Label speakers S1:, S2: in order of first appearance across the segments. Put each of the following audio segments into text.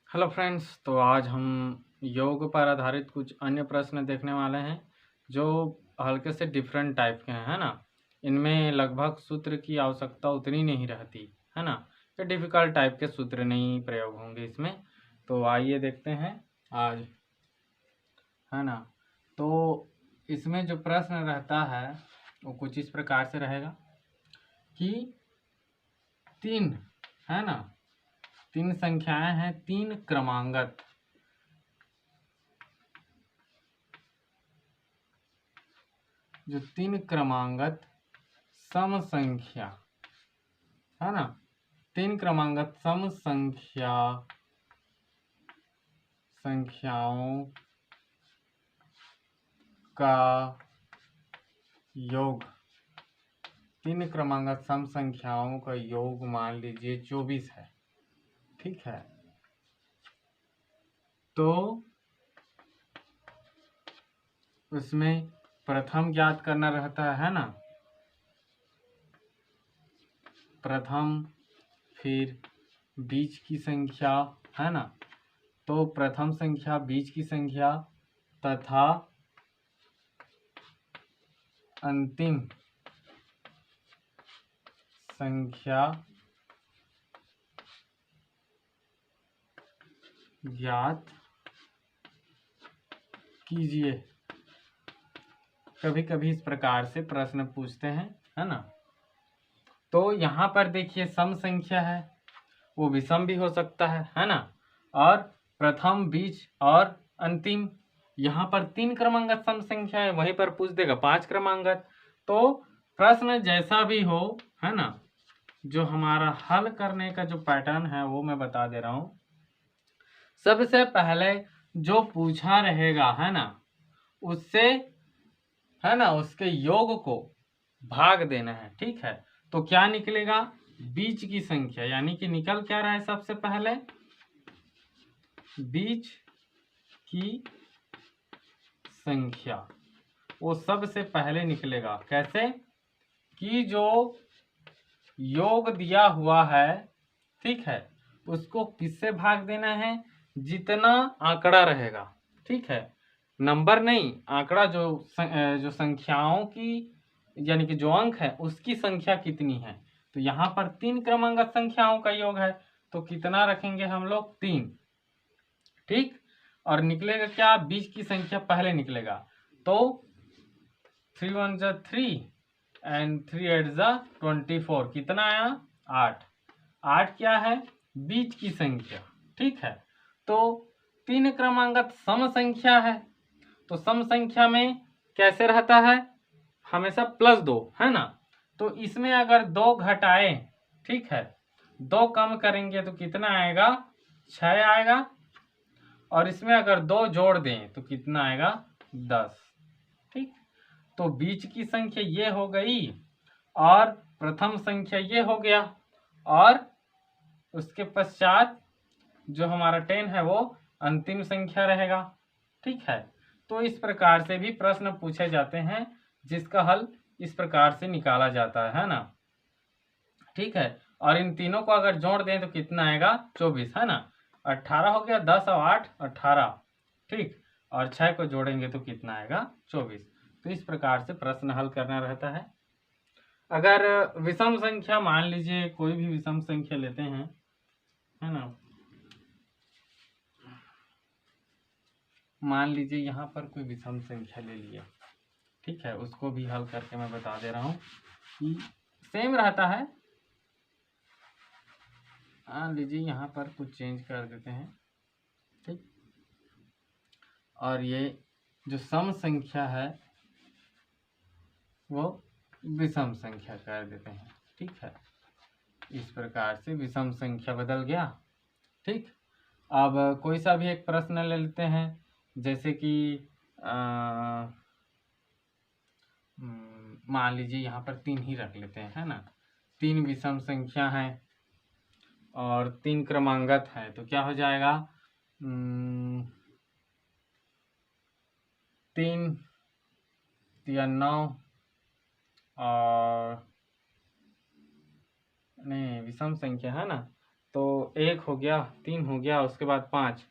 S1: Hello friends, तो आज हम योग पर आधारित कुछ अन्य प्रश्न देखने वाले हैं जो हल्के से डिफरेंट टाइप के हैं, है ना। इनमें लगभग सूत्र की आवश्यकता उतनी नहीं रहती, है ना। ये डिफ़िकल्ट टाइप के सूत्र नहीं प्रयोग होंगे इसमें। तो आइए देखते हैं आज, है ना। तो इसमें जो प्रश्न रहता है वो कुछ इस प्रकार से रहेगा कि तीन, है ना, तीन संख्याएं हैं, तीन क्रमांगत, जो तीन क्रमांगत सम संख्या, है ना, तीन क्रमांगत सम संख्याओं का योग, तीन क्रमांगत सम संख्याओं का योग मान लीजिए 24 है, ठीक है। तो उसमें प्रथम ज्ञात करना रहता है ना, प्रथम, फिर बीच की संख्या, है ना। तो प्रथम संख्या, बीच की संख्या तथा अंतिम संख्या ज्ञात कीजिए। कभी कभी इस प्रकार से प्रश्न पूछते हैं, है ना। तो यहाँ पर देखिए सम संख्या है, वो विषम भी हो सकता है ना। और प्रथम, बीच और अंतिम, यहाँ पर तीन क्रमांगत सम संख्या है, वहीं पर पूछ देगा पांच क्रमांगत। तो प्रश्न जैसा भी हो, है ना, जो हमारा हल करने का जो पैटर्न है वो मैं बता दे रहा हूँ। सबसे पहले जो पूछा रहेगा, है ना, उससे, है ना, उसके योग को भाग देना है, ठीक है। तो क्या निकलेगा? बीच की संख्या, यानी कि निकल क्या रहा है सबसे पहले? बीच की संख्या, वो सबसे पहले निकलेगा। कैसे? कि जो योग दिया हुआ है, ठीक है, उसको किससे भाग देना है? जितना आंकड़ा रहेगा, ठीक है, नंबर नहीं, आंकड़ा, जो संख्याओं की, यानी कि जो अंक है उसकी संख्या कितनी है। तो यहाँ पर तीन क्रमांगत संख्याओं का योग है, तो कितना रखेंगे हम लोग? तीन, ठीक। और निकलेगा क्या? बीच की संख्या पहले निकलेगा। तो 3 1 जा 3 एंड 3 8 जा 24, कितना आया? 8। 8 क्या है? बीच की संख्या, ठीक है। तो तीन क्रमांगत सम संख्या है, तो सम संख्या में कैसे रहता है? हमेशा +2, है ना। तो इसमें अगर 2 घटाए, ठीक है, 2 कम करेंगे तो कितना आएगा? 6 आएगा। और इसमें अगर 2 जोड़ दें तो कितना आएगा? 10, ठीक। तो बीच की संख्या ये हो गई, और प्रथम संख्या ये हो गया, और उसके पश्चात जो हमारा 10 है वो अंतिम संख्या रहेगा, ठीक है। तो इस प्रकार से भी प्रश्न पूछे जाते हैं, जिसका हल इस प्रकार से निकाला जाता है ना, ठीक है। और इन तीनों को अगर जोड़ दें तो कितना आएगा? 24, है ना। 18 हो गया, 10 और 8 18, ठीक। और 6 को जोड़ेंगे तो कितना आएगा? 24। तो इस प्रकार से प्रश्न हल करना रहता है। अगर विषम संख्या, मान लीजिए कोई भी विषम संख्या लेते हैं, है ना, मान लीजिए यहाँ पर कोई विषम संख्या ले लिया, ठीक है, उसको भी हल करके मैं बता दे रहा हूँ कि सेम रहता है। मान लीजिए यहाँ पर कुछ चेंज कर देते हैं, ठीक। और ये जो सम संख्या है वो विषम संख्या कर देते हैं, ठीक है। इस प्रकार से विषम संख्या बदल गया, ठीक। अब कोई सा भी एक प्रश्न ले लेते हैं, जैसे कि मान लीजिए यहाँ पर 3 ही रख लेते हैं, है ना। 3 विषम संख्या हैं और 3 क्रमांगत है, तो क्या हो जाएगा? 3 या 9, और नहीं, विषम संख्या है ना, तो 1 हो गया, 3 हो गया, उसके बाद 5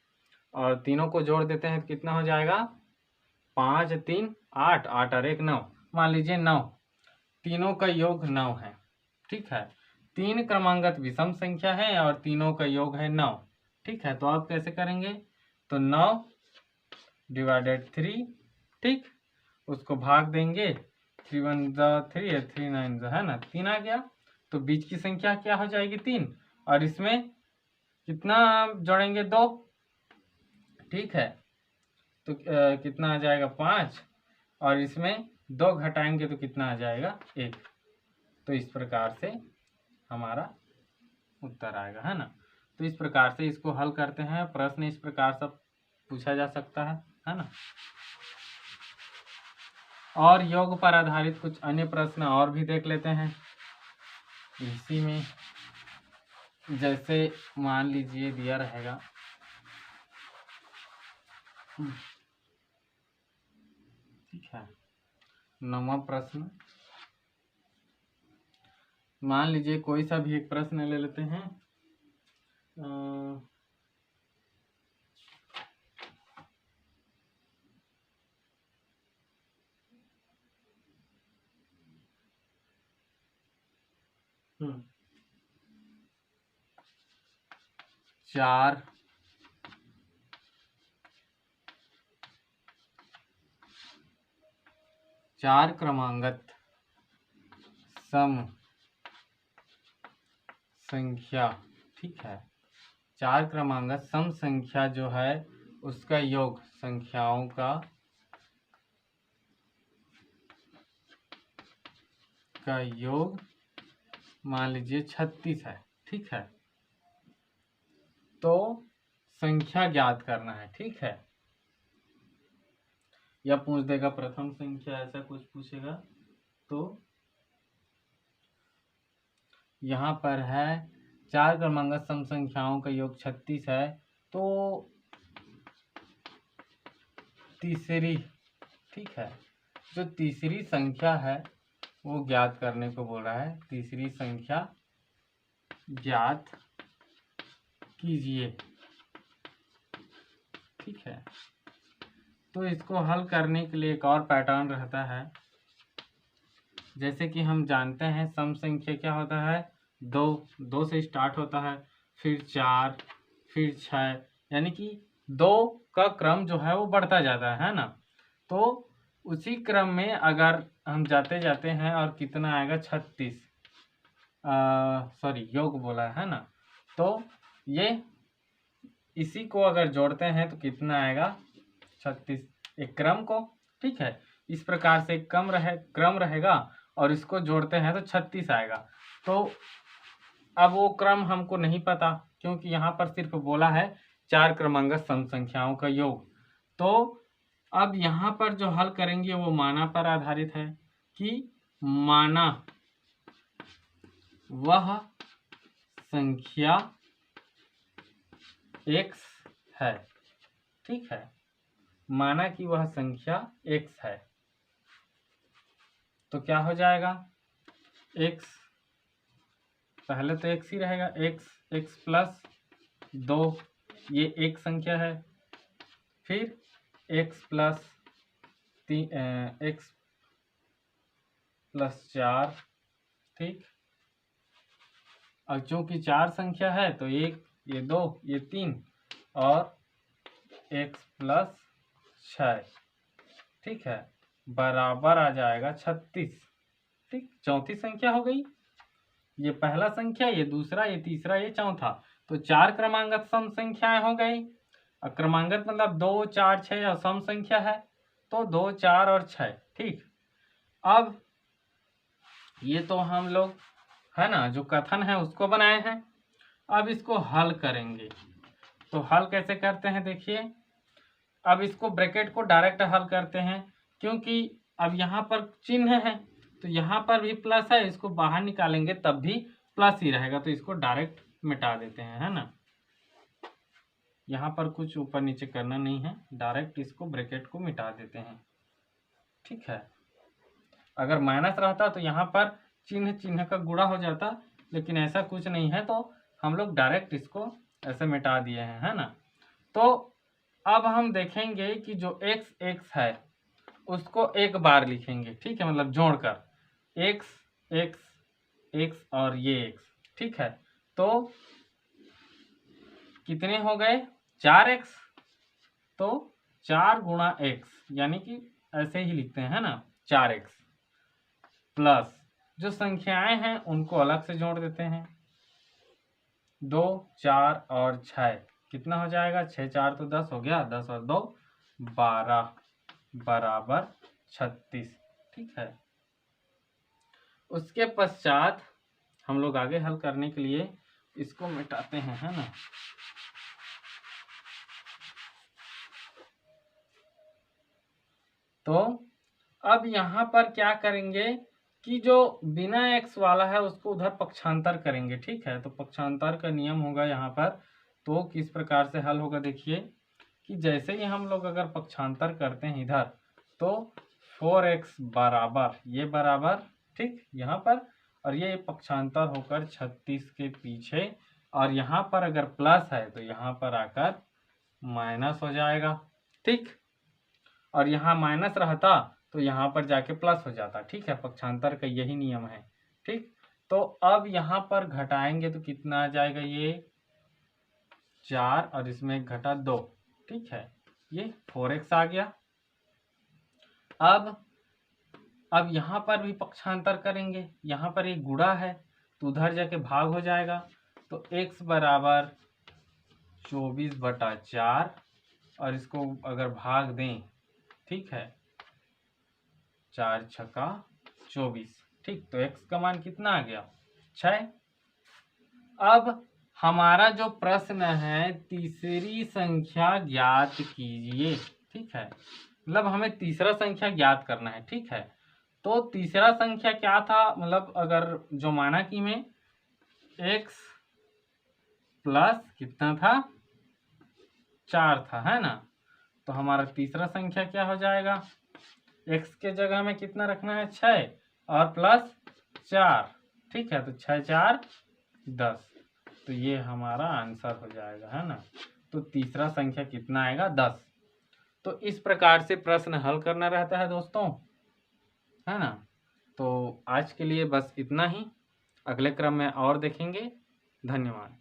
S1: और तीनों को जोड़ देते हैं तो कितना हो जाएगा 5 3 8, 8 और 1 9, मान लीजिए 9, तीनों का योग 9 है। ठीक है, 3 क्रमांगत विषम संख्या है और तीनों का योग है 9। ठीक है, तो आप कैसे करेंगे, तो 9 डिवाइडेड 3, ठीक, उसको भाग देंगे, 3 1 3 3 9 है ना, 3 आ गया, तो बीच की संख्या क्या हो जाएगी 3 और इसमें कितना जोड़ेंगे 2। ठीक है, तो कितना आ जाएगा 5 और इसमें 2 घटाएंगे तो कितना आ जाएगा 1। तो इस प्रकार से हमारा उत्तर आएगा, है ना। तो इस प्रकार से इसको हल करते हैं, प्रश्न इस प्रकार से पूछा जा सकता है ना। और योग पर आधारित कुछ अन्य प्रश्न और भी देख लेते हैं इसी में। जैसे मान लीजिए दिया रहेगा, ठीक है, 9वां प्रश्न, मान लीजिए कोई सा भी एक प्रश्न ले लेते हैं। चार क्रमांगत सम संख्या, ठीक है, 4 क्रमांगत सम संख्या जो है उसका योग, संख्याओं का योग मान लीजिए 36 है। ठीक है, तो संख्या ज्ञात करना है। ठीक है, या पूछ देगा प्रथम संख्या, ऐसा कुछ पूछेगा। तो यहाँ पर है 4 क्रमांगत सम संख्याओं का योग 36 है, तो तीसरी, ठीक है, जो तीसरी संख्या है वो ज्ञात करने को बोल रहा है। तीसरी संख्या ज्ञात कीजिए। ठीक है, तो इसको हल करने के लिए एक और पैटर्न रहता है। जैसे कि हम जानते हैं सम संख्या क्या होता है, 2 से स्टार्ट होता है, फिर 4, फिर 6, यानी कि 2 का क्रम जो है वो बढ़ता जाता है ना। तो उसी क्रम में अगर हम जाते जाते हैं और कितना आएगा 36, सॉरी योग बोला है ना, तो ये इसी को अगर जोड़ते हैं तो कितना आएगा 36, एक क्रम को। ठीक है, इस प्रकार से क्रम रहेगा और इसको जोड़ते हैं तो 36 आएगा। तो अब वो क्रम हमको नहीं पता, क्योंकि यहाँ पर सिर्फ बोला है 4 क्रमांगत सम संख्याओं का योग। तो अब यहाँ पर जो हल करेंगे वो माना पर आधारित है कि माना वह संख्या x है। ठीक है, माना कि वह संख्या x है, तो क्या हो जाएगा, x पहले तो x ही रहेगा, x प्लस 2, ये एक संख्या है, फिर x प्लस 4, ठीक, और चूंकि 4 संख्या है तो 1, ये 2, ये 3 और x प्लस 6, ठीक है, बराबर आ जाएगा 36। ठीक, चौथी संख्या हो गई, ये पहला संख्या, ये दूसरा, ये तीसरा, ये चौथा, तो 4 क्रमांगत सम संख्याएं हो गई। और क्रमांगत मतलब 2 4 6 और सम संख्या है तो 2 4 और 6। ठीक, अब ये तो हम लोग है ना जो कथन है उसको बनाए हैं, अब इसको हल करेंगे। तो हल कैसे करते हैं देखिए, अब इसको ब्रैकेट को डायरेक्ट हल करते हैं, क्योंकि अब यहाँ पर चिन्ह है तो यहाँ पर भी प्लस है, इसको बाहर निकालेंगे तब भी प्लस ही रहेगा, तो इसको डायरेक्ट मिटा देते हैं, है ना। यहाँ पर कुछ ऊपर नीचे करना नहीं है, डायरेक्ट इसको ब्रैकेट को मिटा देते हैं। ठीक है, अगर माइनस रहता तो यहाँ पर चिन्ह का गुणा हो जाता, लेकिन ऐसा कुछ नहीं है, तो हम लोग डायरेक्ट इसको ऐसे मिटा दिए हैं, है ना। तो अब हम देखेंगे कि जो x है उसको एक बार लिखेंगे, ठीक है, मतलब जोड़कर x x x और ये x, ठीक है। तो कितने हो गए 4x, तो 4 गुणा x यानी कि ऐसे ही लिखते हैं, है ना, 4x प्लस जो संख्याएं हैं उनको अलग से जोड़ देते हैं, 2 4 और 6 कितना हो जाएगा, 6 4 तो 10 हो गया, 10 और 2 12 बराबर 36, ठीक है। उसके पश्चात हम लोग आगे हल करने के लिए इसको मिटाते हैं, है ना। तो अब यहाँ पर क्या करेंगे कि जो बिना x वाला है उसको उधर पक्षांतर करेंगे, ठीक है। तो पक्षांतर का नियम होगा यहाँ पर, तो किस प्रकार से हल होगा देखिए कि जैसे ही हम लोग अगर पक्षांतर करते हैं इधर, तो 4x बराबर ये बराबर, ठीक, यहाँ पर, और ये पक्षांतर होकर 36 के पीछे, और यहाँ पर अगर प्लस है तो यहाँ पर आकर माइनस हो जाएगा, ठीक, और यहाँ माइनस रहता तो यहाँ पर जाके प्लस हो जाता, ठीक है। पक्षांतर का यही नियम है, ठीक। तो अब यहाँ पर घटाएंगे तो कितना आ जाएगा, ये 4 और इसमें घटा 2, ठीक है, ये 4x आ गया। अब यहाँ पर भी पक्षांतर करेंगे, यहाँ पर एक गुणा है तो उधर जाके भाग हो जाएगा, तो x बराबर 24/4, और इसको अगर भाग दें, ठीक है, 4 छक्का 24, ठीक, तो x का मान कितना आ गया 6। अब हमारा जो प्रश्न है तीसरी संख्या ज्ञात कीजिए, ठीक है, मतलब हमें तीसरा संख्या ज्ञात करना है, ठीक है। तो तीसरा संख्या क्या था, मतलब अगर जो माना कि में x प्लस कितना था 4 था, है ना। तो हमारा तीसरा संख्या क्या हो जाएगा, x के जगह में कितना रखना है 6 और प्लस 4, ठीक है। तो 6 4 10, तो ये हमारा आंसर हो जाएगा, है ना। तो तीसरा संख्या कितना आएगा 10। तो इस प्रकार से प्रश्न हल करना रहता है दोस्तों, है ना। तो आज के लिए बस इतना ही, अगले क्रम में और देखेंगे। धन्यवाद।